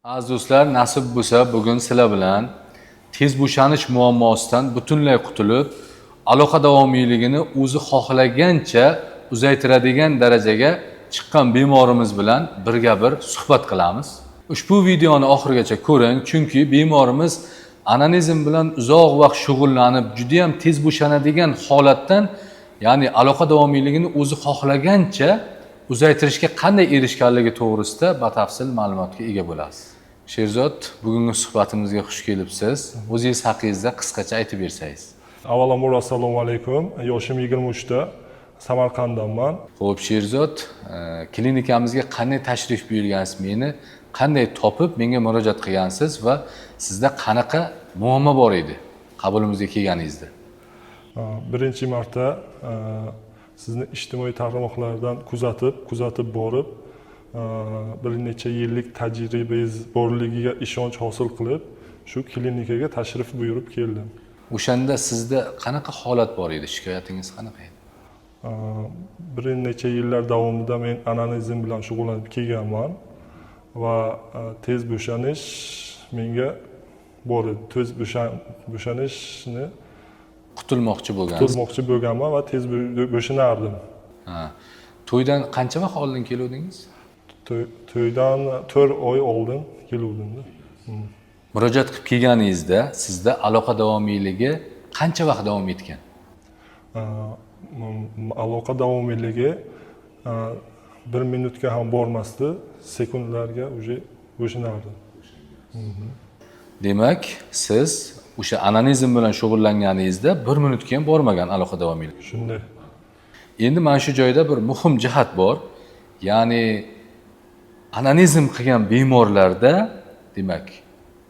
Aziz do'stlar, nasib bo'lsa bugun sizlar bilan tez bo'shanish muammosidan butunlay qutulib, aloqa davomiyligini o'zi xohlagancha uzaytiradigan darajaga chiqqan bemorimiz bilan birga bir suhbat qilamiz. Ushbu videoni oxirigacha ko'ring, chunki bemorimiz onanizm bilan uzoq vaqt shug'ullanib, juda ham tez bo'shanadigan holatdan, ya'ni aloqa davomiyligini o'zi xohlagancha uzaytirishga qanday erishganligi to'g'risida batafsil ma'lumotga ega bo'lasiz. Sherzod, bugungi suhbatimizga xush kelibsiz. O'zingiz haqingizda qisqacha aytib bersangiz. Avvalambor assalomu alaykum. Yoshim 23 ta, Samarqanddanman. Xo'p, Sherzod, klinikamizga qanday tashrif buyurgansiz? Meni qanday topib menga murojaat qilgansiz va sizda qanaqa muammo bor edi qabulimizga kelganingizda? Birinchi marta sizni ijtimoiy tarmoqlardan kuzatib borib, bir necha yillik tajribangiz borligiga ishonch hosil qilib, shu klinikaga tashrif buyurib keldim. O'shanda sizda qanaqa holat bor edi? Shikoyatingiz qanaqa edi? Bir necha yillar davomida men onanizm bilan shug'ullanib kelganman va tez bo'shanish menga bor edi. Tez bo'shanishni Qutulmoqchi bo'lganman va tez bo'shanardim. To'ydan qancha vaqt oldin keluvdingiz? To'ydan 4 oy oldin keluvdim. Murojaat qilib kelganingizda sizda aloqa davomiyligi qancha vaqt davom etgan? Aloqa davomiyligi 1 minutga ham bormasdi, sekundlarga уже bo'shanardim. Demak, siz o'sha onanizm bilan shug'ullanganingizda 1 minutga ham bormagan aloqa davomiyligi. Shunday. Endi mana shu joyda bir muhim jihat bor. Ya'ni onanizm qilgan bemorlarda, demak,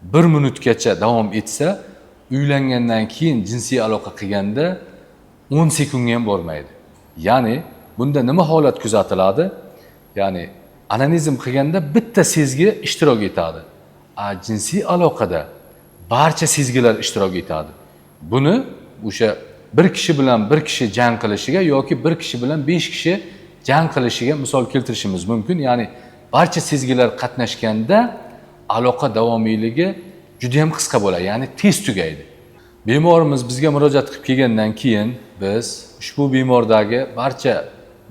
1 minutgacha davom etsa, uylangandan keyin jinsiy aloqa qilganda 10 sekundga ham bormaydi. Ya'ni bunda nima holat kuzatiladi? Ya'ni onanizm qilganda bitta sezgi ishtirok etadi. Jinsiy aloqada barcha sezgilar ishtirok etadi. Buni o'sha bir kishi bilan bir kishi jang qilishiga yoki bir kishi bilan 5 kishi jang qilishiga misol keltirishimiz mumkin. Ya'ni barcha sezgilar qatnashganda aloqa davomiyligi juda ham qisqa bo'ladi, ya'ni tez tugaydi. Bemorimiz bizga murojaat qilib kelgandan keyin biz ushbu bemordagi barcha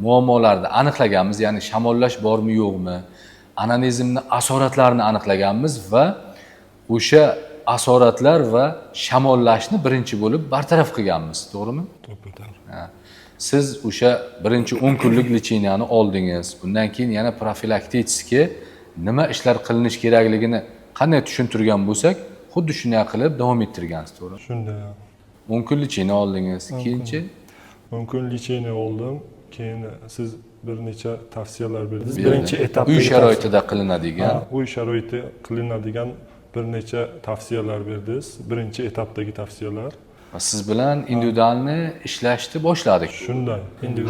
muammolarni aniqlaganmiz, ya'ni shamollash bormi yo'qmi, onanizmni asoratlarini aniqlaganmiz va o'sha asoratlar va shamollashni birinchi bo'lib bartaraf qilganmiz, to'g'rimi? To'g'ri. Siz o'sha birinchi 10 kunlik lecheniyani oldingiz. Bundan keyin yana profilaktikga nima ishlar qilinish kerakligini qanday tushuntirgan bo'lsak, xuddi shunday qilib davom ettirgansiz, to'g'ri? Shunday. 10 kun lecheniya oldingiz. Keyinchi 10 kun lecheniya oldim. Keyin siz bir necha tavsiyalar berdingiz. Birinchi etapda uy sharoitida qilinadigan, uy sharoitida qilinadigan bir necha tavsiyalar berdingiz. Birinchi etapdagi tavsiyalar. Siz bilan individualni ishlashni boshladik. Shunday.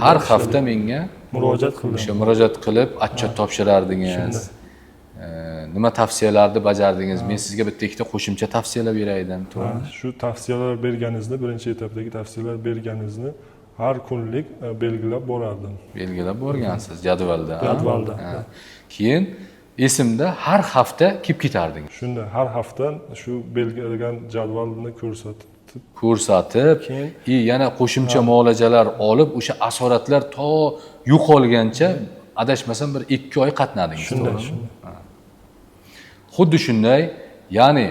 Har hafta menga murojaat qildim. O'sha murojaat qilib, atchot topshirardingiz. Nima tavsiyalarni bajardingiz? Men sizga bitta ikkita qo'shimcha tavsiyalar beray edim, to'g'rimi? Shu tavsiyalar berganingizni, birinchi etapdagi tavsiyalar berganingizni har kunlik belgilab borardim. Belgilab borgansiz jadvalda. Jadvalda. Keyin esimda har hafta kelib ketardingiz. Shunda har hafta shu belgilagan jadvalni ko'rsatib, yana qo'shimcha muolajalar olib, o'sha asoratlar to yo'qolgancha adashmasam bir 2 oy qatnadingiz. Shunday. Xuddi shunday, ya'ni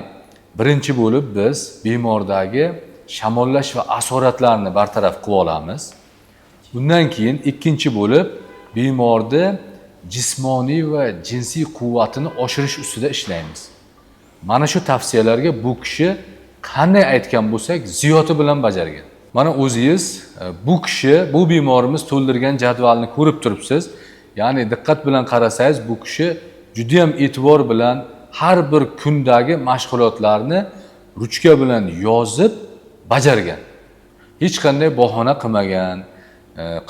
birinchi bo'lib biz bemordagi shamollash va asoratlarni bartaraf qilib olamiz. Bundan keyin ikkinchi bo'lib bemorda jismoniy va jinsiy quvvatini oshirish ustida ishlaymiz. Mana shu tavsiyalarga bu kishi qanday aytgan bo'lsak, ziyoti bilan bajargan. Mana o'zingiz bu kishi, bu bemorimiz to'ldirgan jadvalni ko'rib turibsiz. Ya'ni diqqat bilan qarasangiz, bu kishi juda ham e'tibor bilan har bir kundagi mashg'ulotlarni ruchka bilan yozib bajargan. Hech qanday bahona qilmagan,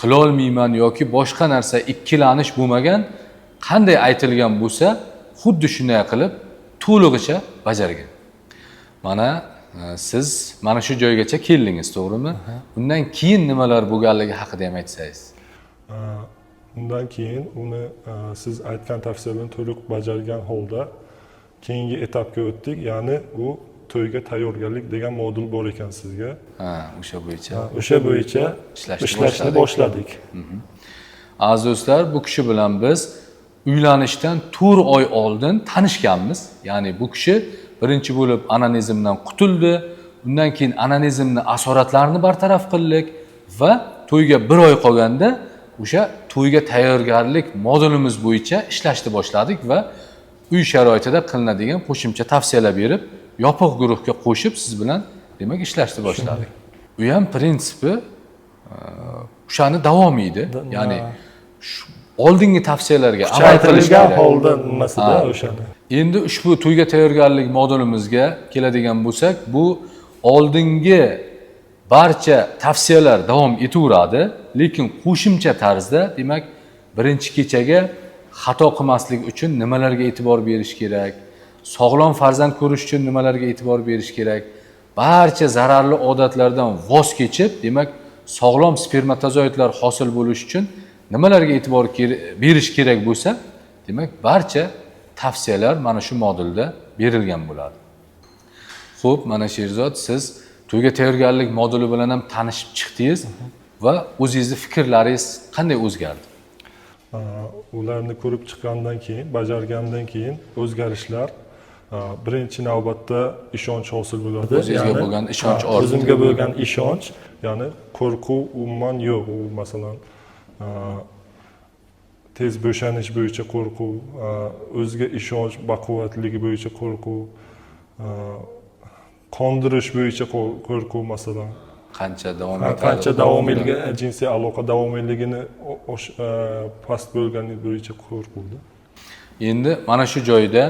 qila olmayman yoki boshqa narsa ikkilanish bo'lmagan. Qanday aytilgan bo'lsa, xuddi shunday qilib to'lig'icha bajargan. Mana siz mana shu joygacha keldingiz, to'g'rimi? Bundan keyin nimalar bo'lganligi haqida ham aytsangiz. Undan keyin uni siz aytgan tavsiyalarni to'liq bajargan holda keyingi etapga o'tdik, ya'ni u to'yga tayyorgarlik degan modul bor ekan sizga. Ha, o'sha bo'yicha. O'sha bo'yicha ishlashni boshladik. Aziz do'stlar, bu kishi bilan biz uylanishdan 4 oy oldin tanishganmiz. Ya'ni bu kishi birinchi bo'lib anonizmdan qutuldi. Undan keyin anonizmni asoratlarini bartaraf qildik va to'yga 1 oy qolganda o'sha to'yga tayyorgarlik modulimiz bo'yicha ishlashni boshladik va uy sharoitida qilinadigan qo'shimcha tavsiyalar berib, yopiq guruhga qo'shib siz bilan demak ishlashni boshladik. U ham prinsipi o'shani davomi edi. Ya'ni oldingi tavsiyalarga amal qilish kerak. holda nimasida o'shani. Endi ushbu to'yga tayyorgarlik modulimizga keladigan bo'lsak, bu oldingi barcha tavsiyalar davom etaveradi, lekin qo'shimcha tarzda, demak, birinchi kechaga xato qilmaslik uchun nimalarga e'tibor berish kerak, sog'lom farzand ko'rish uchun nimalarga e'tibor berish kerak, barcha zararli odatlardan voz kechib, demak, sog'lom spermatozoidlar hosil bo'lish uchun nimalarga e'tibor berish kerak bo'lsa, demak, barcha tavsiyalar mana shu modulda berilgan bo'ladi. Xo'p, mana Sherzod, siz to'yga tayyorgarlik moduli bilan ham tanishib chiqdingiz va o'zingizning fikrlaringiz qanday o'zgardi? Ularni ko'rib chiqqandan keyin, bajargandan keyin o'zgarishlar birinchi navbatda ishonch hosil bo'ladi. O'zingizga bo'lgan ishonch ortdi. O'zimga bo'lgan ishonch, ya'ni qo'rquv umuman yo'q. U masalan tez bo'shanish bo'yicha qo'rquv, o'ziga ishonch baquvvatligi bo'yicha qo'rquv, qondirish bo'yicha qo'rquv masalan. Qancha davom etadi? Qancha davomiyligi, jinsiy aloqa davomiyligini past bo'lgani bo'yicha qo'rquvdi. Endi mana shu joyda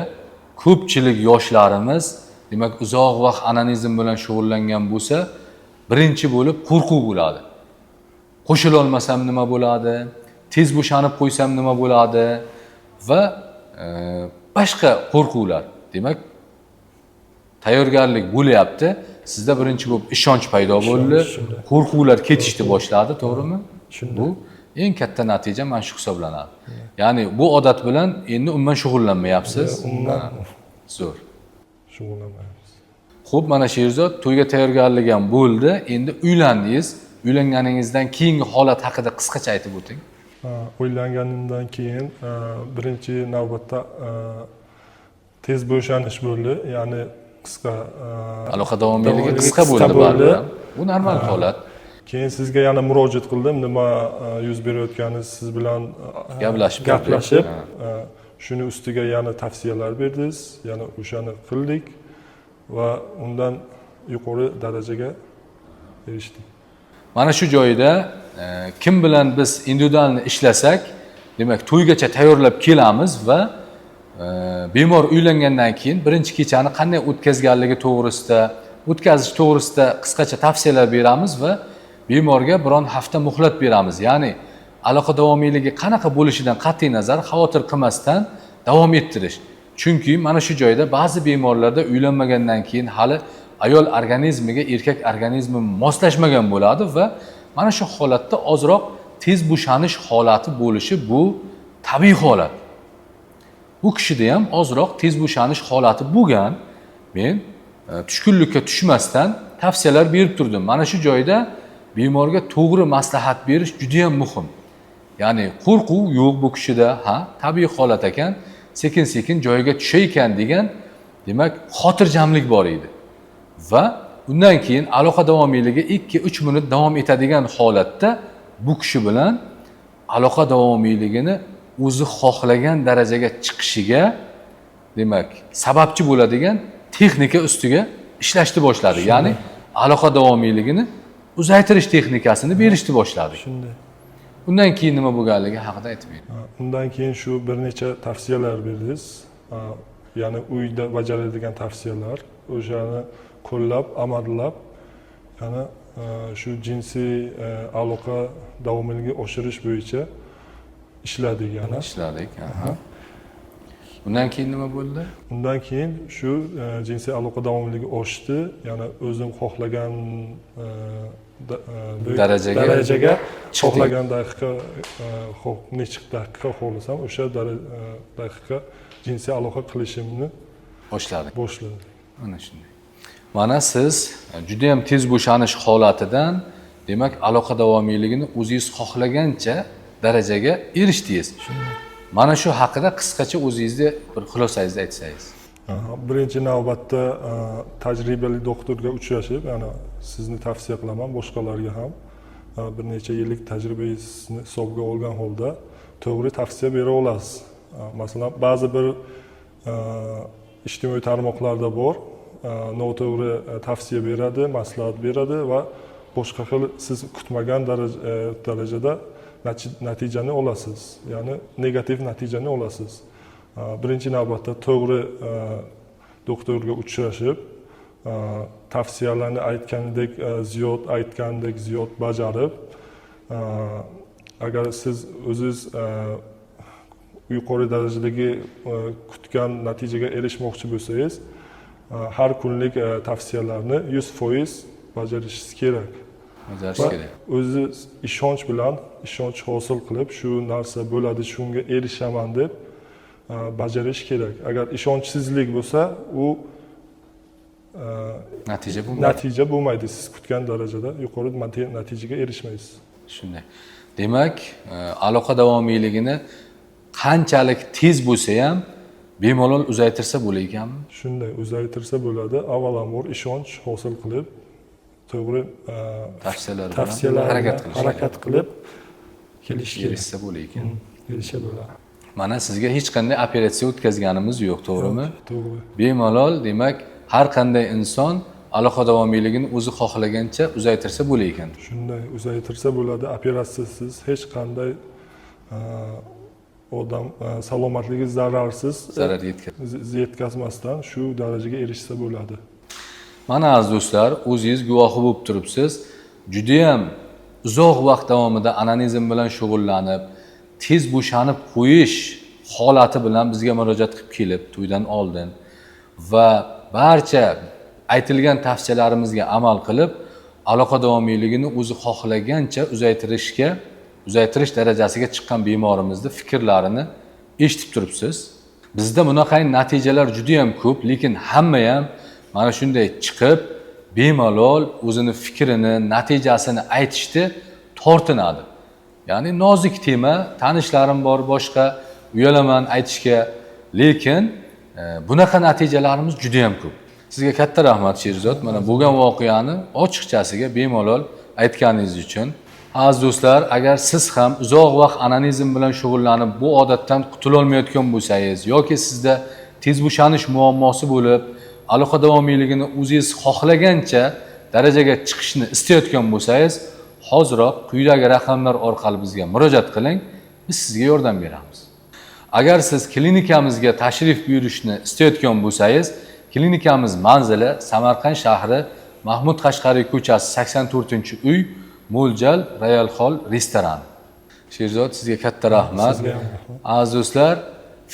ko'pchilik yoshlarimiz, demak, uzoq vaqt anonizm bilan shug'ullangan bo'lsa, birinchi bo'lib qo'rquv bo'ladi. Qo'shila olmasam nima bo'ladi? Tez bo'shanib qo'ysam nima bo'ladi? Va boshqa qo'rquvlar. Demak, tayyorgarlik bo'lyapti. Sizda birinchi bo'lib ishonch paydo bo'ldi, qo'rquvlar ketishni boshladi, to'g'rimi? Bu eng katta natija mana shu hisoblanadi. Ya'ni bu odat bilan endi umuman shug'ullanmayapsiz. Zo'r. Shug'ullanmayapmiz. Xo'p, mana Sherzod, to'yga tayyorgarlik ham bo'ldi. Endi uylandingiz. Uylanganingizdan keyingi holat haqida qisqacha aytib o'ting. Uylanganimdan keyin birinchi navbatda tez bo'shanish bo'ldi, ya'ni qisqa aloqa davomiyligi qisqa bo'ldi baribir. Bu normal holat. Keyin sizga yana murojaat qildim, nima yuz berayotgani siz bilan gaplashib, shuni ustiga yana tavsiyalar berdingiz, yana o'shani qildik va undan yuqori darajaga erishdik. Mana shu joyda kim bilan biz individualni ishlasak, demak, to'ygacha tayyorlab kelamiz va bemor uylangandan keyin birinchi kechani qanday o'tkazganligi to'g'risida, o'tkazish to'g'risida qisqacha tavsiyalar beramiz va bemorga biron hafta muhlat beramiz. Ya'ni aloqa davomiyligi qanaqa bo'lishidan qat'iy nazar xavotir qilmasdan davom ettirish. Chunki mana shu joyda ba'zi bemorlarda uylanmagandan keyin hali ayol organizmiga erkak organizmi moslashmagan bo'ladi va mana shu holatda ozroq tez bo'shanish holati bo'lishi bu tabiiy holat. Bu kishida ham ozroq tez bo'shanish holati bo'lgan. Men tushkunlikka tushmasdan tavsiyalar berib turdim. Mana shu joyda bemorga to'g'ri maslahat berish juda ham muhim. Ya'ni qo'rquv yo'q bu kishida, tabiiy holat ekan, sekin-sekin joyiga tushay ekan degan, demak, xotirjamlik bor edi. Va undan keyin aloqa davomiyligi 2-3 minut davom etadigan holatda bu kishi bilan aloqa davomiyligini o'zi xohlagan darajaga chiqishiga, demak, sababchi bo'ladigan texnika ustiga ishlashni boshladi. Ya'ni aloqa davomiyligini uzaytirish texnikasini berishni boshladi. Shunday. Undan keyin nima bo'lganligi haqida aytib bering. Undan keyin shu bir necha tavsiyalar berdingiz. Ya'ni uyda bajaradigan tavsiyalar, o'shani qo'llab, amallab, ya'ni shu jinsiy aloqa davomiyligini oshirish bo'yicha ishladik yana. Ishladik, Undan keyin nima bo'ldi? Undan keyin shu jinsiy aloqa davomiyligi oshdi, ya'ni o'zim xohlagan darajaga xohlagan daqiqa, necha daqiqa xohlasam o'sha daqiqa jinsiy aloqa qilishimni boshladik. boshladik. Mana shunday. Mana siz juda ham tez bo'shanish holatidan, demak, aloqa davomiyligini o'zingiz xohlagancha darajaga erishdingiz. Mana shu haqida qisqacha o'zingizni bir xulosangizni aytsangiz. Birinchi navbatda tajribali doktorga uchrashib, ya'ni sizni tavsiya qilaman boshqalarga ham bir necha yillik tajribangizni hisobga olgan holda to'g'ri tavsiya bera olasiz. Masalan, ba'zi bir ijtimoiy tarmoqlarda bor, noto'g'ri tavsiya beradi, maslahat beradi va boshqa xil siz kutmagan darajada natijani olasiz, ya'ni negativ natijani olasiz. Birinchi navbatda to'g'ri doktorga uchrashib, tavsiyalarni aytgandek ziyod bajarib, agar siz o'zingiz yuqori darajadagi kutgan natijaga erishmoqchi bo'lsangiz, har kunlik tavsiyalarni 100% bajarishingiz kerak. Bajarish kerak. O'zingiz ishonch bilan, ishonch hosil qilib, shu narsa bo'ladi, shunga erishaman deb bajarish kerak. Agar ishonchsizlik bo'lsa, u natija bo'lmaydi. Siz kutgan darajada yuqori natijaga erishmaysiz. Shunday. Demak, aloqa davomiyligini qanchalik tez bo'lsa ham bemalol uzaytirsa bo'lar ekanmi? Shunday, uzaytirsa bo'ladi. Avvalambor ishonch hosil qilib, to'g'ri tavsiyalar bilan harakat qilib kelishsa bo'lar ekan. Kelisha bo'ladi. Mana sizga hech qanday operatsiya o'tkazganimiz yo'q, to'g'rimi? To'g'ri. Bemalol, demak, har qanday inson aloqa davomiyligini o'zi xohlagancha uzaytirsa bo'lar ekan. Shunday, uzaytirsa bo'ladi. Operatsiyasiz hech qanday odam salomatligi zarar yetkazmasdan shu darajaga erishsa bo'ladi. Mana aziz do'stlar, o'zingiz guvohi bo'lib turibsiz. Juda ham uzoq vaqt davomida anonizm bilan shug'ullanib, tez bo'shanib qo'yish holati bilan bizga murojaat qilib kelib, to'ydan oldin va barcha aytilgan tavsiyalarimizga amal qilib, aloqa davomiyligini o'zi xohlagancha uzaytirish darajasiga chiqqan bemorimizni fikrlarini eshitib turibsiz. Bizda bunaqangi natijalar juda ham ko'p, lekin hamma ham mana shunday chiqib, bemalol o'zini fikrini, natijasini aytishni tortinadi. Ya'ni nozik tema, tanishlarim bor, boshqa uyalaman aytishga, lekin bunaqa natijalarimiz juda ham ko'p. Sizga katta rahmat Sherzod, mana bo'lgan voqeani ochiqchasiga bemalol aytganingiz uchun. Aziz do'stlar, agar siz ham uzoq vaqt anonizm bilan shug'ullanib, bu odatdan qutula olmayotgan bo'lsangiz yoki sizda tez bo'shanish muammosi bo'lib, aloqa davomiyligini o'zingiz xohlagancha darajaga chiqishni istayotgan bo'lsangiz, hoziroq quyidagi raqamlar orqali bizga murojaat qiling, biz sizga yordam beramiz. Agar siz klinikamizga tashrif buyurishni istayotgan bo'lsangiz, klinikamiz manzili Samarqand shahri Mahmud Qashqariy ko'chasi 84-uy, Mo'ljal Royal Hall restoran. Sherzod, sizga katta rahmat. Aziz do'stlar,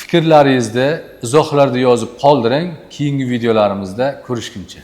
fikrlaringizni izohlarda yozib qoldiring. Keyingi videolarimizda ko'rishguncha.